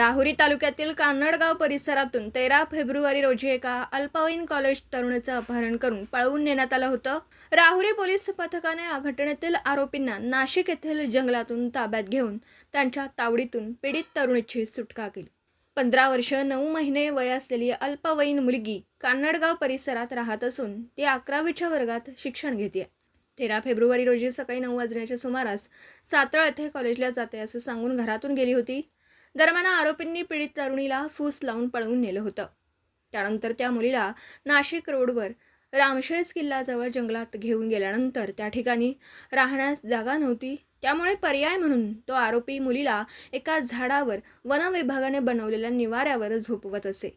राहुरी तालुक्यातील कान्नडगाव परिसरातून 13 फेब्रुवारी रोजी एका अल्पवयीन कॉलेज तरुणाचं अपहरण करून पळवून नेण्यात आलं होतं। राहुरी पोलीस पथकाने या घटनेतील आरोपींना नाशिक येथील जंगलातून ताब्यात घेऊन त्यांच्या तावडीतून पीडित तरुणीची सुटका केली। 15 वर्ष 9 महिने वय असलेली अल्पवयीन मुलगी कान्नडगाव परिसरात राहत असून ती 11वीच्या वर्गात शिक्षण घेते। 13 फेब्रुवारी रोजी सकाळी 9 वाजण्याच्या सुमारास सातळ येथे कॉलेजला जाते असं सांगून घरातून गेली होती। दरम्यान आरोपींनी पीडित तरुणीला फूस लावून पळवून नेलं होतं। त्यानंतर त्या मुलीला नाशिक रोडवर रामशेज किल्ल्याजवळ जंगलात घेऊन गेल्यानंतर त्या ठिकाणी राहण्यास जागा नव्हती, त्यामुळे पर्याय म्हणून तो आरोपी मुलीला एका झाडावर वन विभागाने बनवलेल्या निवाऱ्यावर झोपवत असे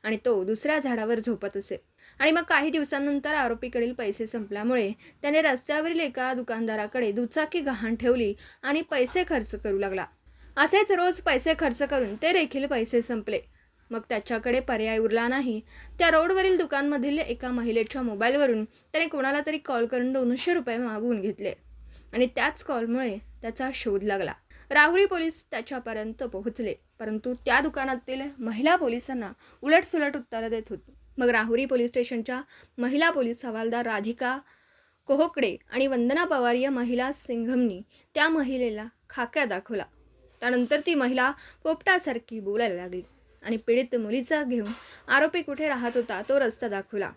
आणि तो दुसऱ्या झाडावर झोपत असे। आणि मग काही दिवसांनंतर आरोपीकडील पैसे संपल्यामुळे त्याने रस्त्यावरील एका दुकानदाराकडे दुचाकी गहाण ठेवली आणि पैसे खर्च करू लागला। असेच रोज पैसे खर्च करून ते देखील पैसे संपले। मग त्याच्याकडे पर्याय उरला नाही। त्या रोडवरील दुकानमधील एका महिलेच्या मोबाईलवरून त्याने कोणाला तरी कॉल करून 200 रुपये मागवून घेतले आणि त्याच कॉलमुळे त्याचा शोध लागला। राहुरी पोलीस त्याच्यापर्यंत पोहोचले, परंतु त्या दुकानातील महिला पोलिसांना उलटसुलट उत्तरं देत होती। मग राहुरी पोलीस स्टेशनच्या महिला पोलीस हवालदार राधिका कोहकडे आणि वंदना पवार या महिला सिंघमनी त्या महिलेला खाक्या दाखवला। त्यानंतर ती महिला पोपटासारखी बोलायला लागली आणि पीडित मुलीचा घेऊन आरोपी कुठे राहत होता तो रस्ता दाखवला।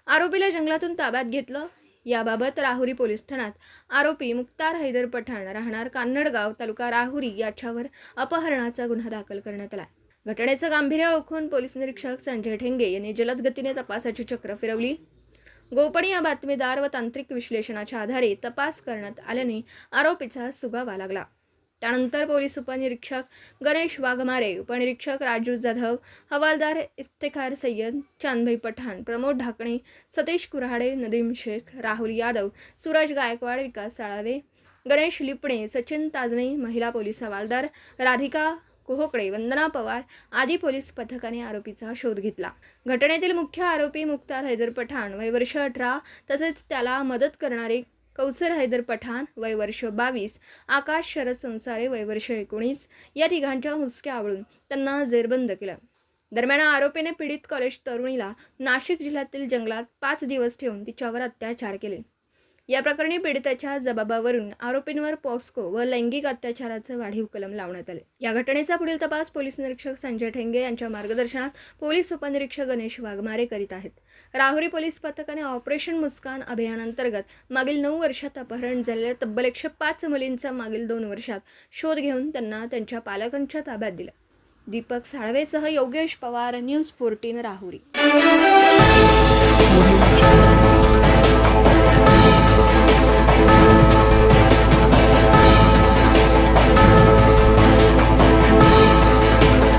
आरोपीला जंगलातून ताब्यात घेतलं। याबाबत राहुरी पोलीस ठाण्यात आरोपी मुक्तार हैदर पठाण राहणार कान्नडगाव तालुका राहुरी याच्यावर अपहरणाचा गुन्हा दाखल करण्यात आला। घटनेचं गांभीर्य ओळखून पोलीस निरीक्षक संजय ठेंगे यांनी जलद गतीने तपासाची चक्र फिरवली। गोपनीय बातमीदार व तांत्रिक विश्लेषणाच्या आधारे तपास करण्यात आल्याने आरोपीचा सुगावा लागला। त्यानंतर पोलीस उपनिरीक्षक गणेश वाघमारे, उपनिरीक्षक राजू जाधव, हवालदार इफ्तेखार सय्यद, चांदभाई पठाण, प्रमोद ढाकणे, सतीश कुऱ्हाडे, नदीम शेख, राहुल यादव, सूरज गायकवाड, विकास साळावे, गणेश लिपणे, सचिन ताजणे, महिला पोलीस हवालदार राधिका कोहकडे, वंदना पवार आदी पोलीस पथकाने आरोपीचा शोध घेतला। घटनेतील मुख्य आरोपी मुक्तार हैदर पठाण वय वर्ष 18 तसेच त्याला मदत करणारे कौसर हैदर पठाण वय वर्ष 22, आकाश शरद संसारे वय वर्ष 19 या तिघांच्या मुसक्या आवळून त्यांना जेरबंद केलं। दरम्यान आरोपीने पीडित कॉलेज तरुणीला नाशिक जिल्ह्यातील जंगलात 5 दिवस ठेवून तिच्यावर अत्याचार केले। या प्रकरणी पीडिताच्या जबाबावरून आरोपींवर पॉस्को व लैंगिक अत्याचाराचे वाढीव कलम लावण्यात आले। या घटनेचा पुढील तपास पोलीस निरीक्षक संजय ठेंगे यांच्या मार्गदर्शनात पोलीस उपनिरीक्षक गणेश वाघमारे करीत आहेत। राहुरी पोलीस पथकाने ऑपरेशन मुस्कान अभियानांतर्गत मागील 9 वर्षात अपहरण झालेल्या तब्बल 105 मुलींचा मागील 2 वर्षात शोध घेऊन त्यांना त्यांच्या पालकांच्या ताब्यात दिला। दीपक साळवेसह योगेश पवार, न्यूज 14 राहुरी।